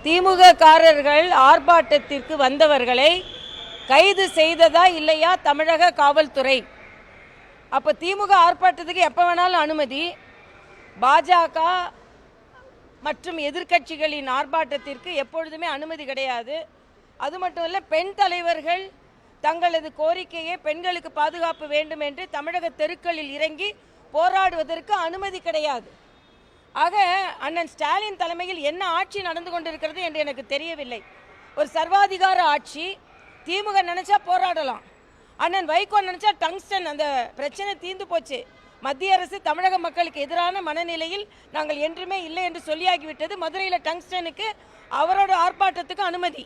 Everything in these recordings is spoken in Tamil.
திமுக காரர்கள் ஆர்ப்பாட்டத்திற்கு வந்தவர்களை கைது செய்ததா இல்லையா தமிழக காவல்துறை? அப்போ திமுக ஆர்ப்பாட்டத்துக்கு எப்போ வேணாலும் அனுமதி, பாஜக மற்றும் எதிர்க்கட்சிகளின் ஆர்ப்பாட்டத்திற்கு எப்பொழுதுமே அனுமதி கிடையாது. அது மட்டும் இல்லை, பெண் தலைவர்கள் தங்களது கோரிக்கையை பெண்களுக்கு பாதுகாப்பு வேண்டும் என்று தமிழக தெருக்களில் இறங்கி போராடுவதற்கு அனுமதி கிடையாது. ஆக அண்ணன் ஸ்டாலின் தலைமையில் என்ன ஆட்சி நடந்து கொண்டிருக்கிறது என்று எனக்கு தெரியவில்லை. ஒரு சர்வாதிகார ஆட்சி. திமுக நினைச்சா போராடலாம், அண்ணன் வைகோ நினைச்சா டங்ஸ்டன் அந்த பிரச்சனை தீர்ந்து போச்சு. மத்திய அரசு தமிழக மக்களுக்கு எதிரான மனநிலையில் நாங்கள் என்றுமே இல்லை என்று சொல்லியாகிவிட்டது. மதுரையில் டங்ஸ்டனுக்கு அவரோட ஆர்ப்பாட்டத்துக்கு அனுமதி.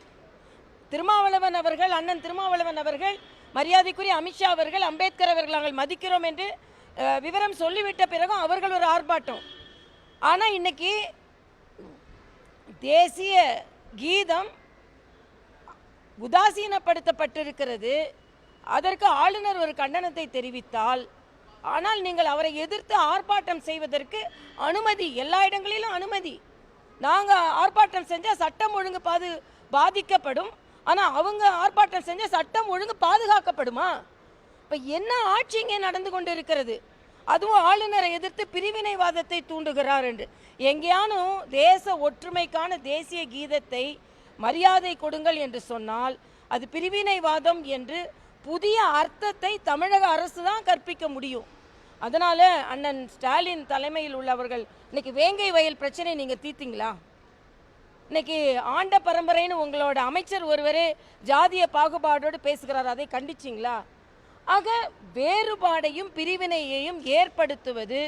திருமாவளவன் அவர்கள், அண்ணன் திருமாவளவன் அவர்கள், மரியாதைக்குரிய அமித்ஷா அவர்கள், அம்பேத்கர் அவர்கள் நாங்கள் மதிக்கிறோம் என்று விவரம் சொல்லிவிட்ட பிறகும் அவர்கள் ஒரு ஆர்ப்பாட்டம். ஆனால் இன்னைக்கு தேசிய கீதம் உதாசீனப்படுத்தப்பட்டிருக்கிறது. அதற்கு ஆளுநர் ஒரு கண்டனத்தை தெரிவித்தால், ஆனால் நீங்கள் அவரை எதிர்த்து ஆர்ப்பாட்டம் செய்வதற்கு அனுமதி, எல்லா இடங்களிலும் அனுமதி. நாங்கள் ஆர்ப்பாட்டம் செஞ்சால் சட்டம் ஒழுங்கு பாதிக்கப்படும், ஆனால் அவங்க ஆர்ப்பாட்டம் செஞ்சால் சட்டம் ஒழுங்கு பாதுகாக்கப்படுமா? இப்போ என்ன ஆட்சி இங்கே நடந்து கொண்டு இருக்கிறது? அதுவும் ஆளுநரை எதிர்த்து பிரிவினைவாதத்தை தூண்டுகிறார் என்று. எங்கேயானும் தேச ஒற்றுமைக்கான தேசிய கீதத்தை மரியாதை கொடுங்கள் என்று சொன்னால் அது பிரிவினைவாதம் என்று புதிய அர்த்தத்தை தமிழக அரசு தான் கற்பிக்க முடியும். அதனால அண்ணன் ஸ்டாலின் தலைமையில் உள்ளவர்கள் இன்னைக்கு வேங்கை வயல் பிரச்சனை நீங்கள் தீர்த்தீங்களா? இன்னைக்கு ஆண்ட பரம்பரைன்னு உங்களோட அமைச்சர் ஒருவரே ஜாதிய பாகுபாடோடு பேசுகிறார், அதை கண்டிச்சிங்களா? ஆக வேறுபாடையும் பிரிவினையையும் ஏற்படுத்துவது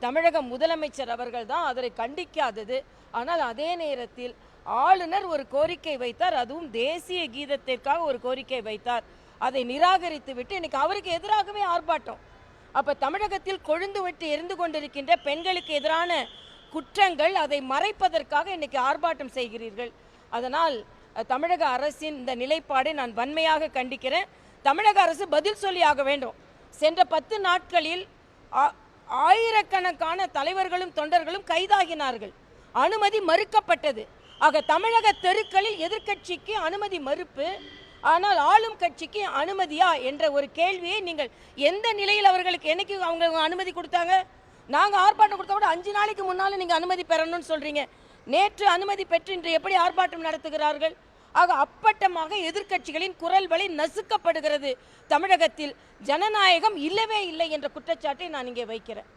தமிழக முதலமைச்சர் அவர்கள் தான், அதை கண்டிக்காதது. ஆனால் அதே நேரத்தில் ஆளுநர் ஒரு கோரிக்கை வைத்தார், அதுவும் தேசிய கீதத்திற்காக ஒரு கோரிக்கை வைத்தார். அதை நிராகரித்து விட்டு இன்னைக்கு அவருக்கு எதிராகவே ஆர்ப்பாட்டம். அப்போ தமிழகத்தில் கொழுந்து விட்டு எரிந்து கொண்டிருக்கின்ற பெண்களுக்கு எதிரான குற்றங்கள், அதை மறைப்பதற்காக இன்னைக்கு ஆர்ப்பாட்டம் செய்கிறீர்கள். அதனால் தமிழக அரசின் இந்த நிலைப்பாடை நான் வன்மையாக கண்டிக்கிறேன். தமிழக அரசு பதில் சொல்லி ஆக வேண்டும். சென்ற 10 நாட்களில் ஆயிரக்கணக்கான தலைவர்களும் தொண்டர்களும் கைதாகினார்கள், அனுமதி மறுக்கப்பட்டது. ஆக தமிழக தெருக்களில் எதிர்க்கட்சிக்கு அனுமதி மறுப்பு, ஆனால் ஆளும் கட்சிக்கு அனுமதியா என்ற ஒரு கேள்வியை நீங்கள் எந்த நிலையில் அவர்களுக்கு என்னைக்கு அவங்க அனுமதி கொடுத்தாங்க? நாங்கள் ஆர்ப்பாட்டம் கொடுத்தா கூட 5 நாளைக்கு முன்னாலும் நீங்கள் அனுமதி பெறணும்னு சொல்றீங்க. நேற்று அனுமதி பெற்று இன்று எப்படி ஆர்ப்பாட்டம் நடத்துகிறார்கள்? ஆக அப்பட்டமாக எதிர்க்கட்சிகளின் குரல் வலை நசுக்கப்படுகிறது. தமிழகத்தில் ஜனநாயகம் இல்லவே இல்லை என்ற குற்றச்சாட்டை நான் இங்கே வைக்கிறேன்.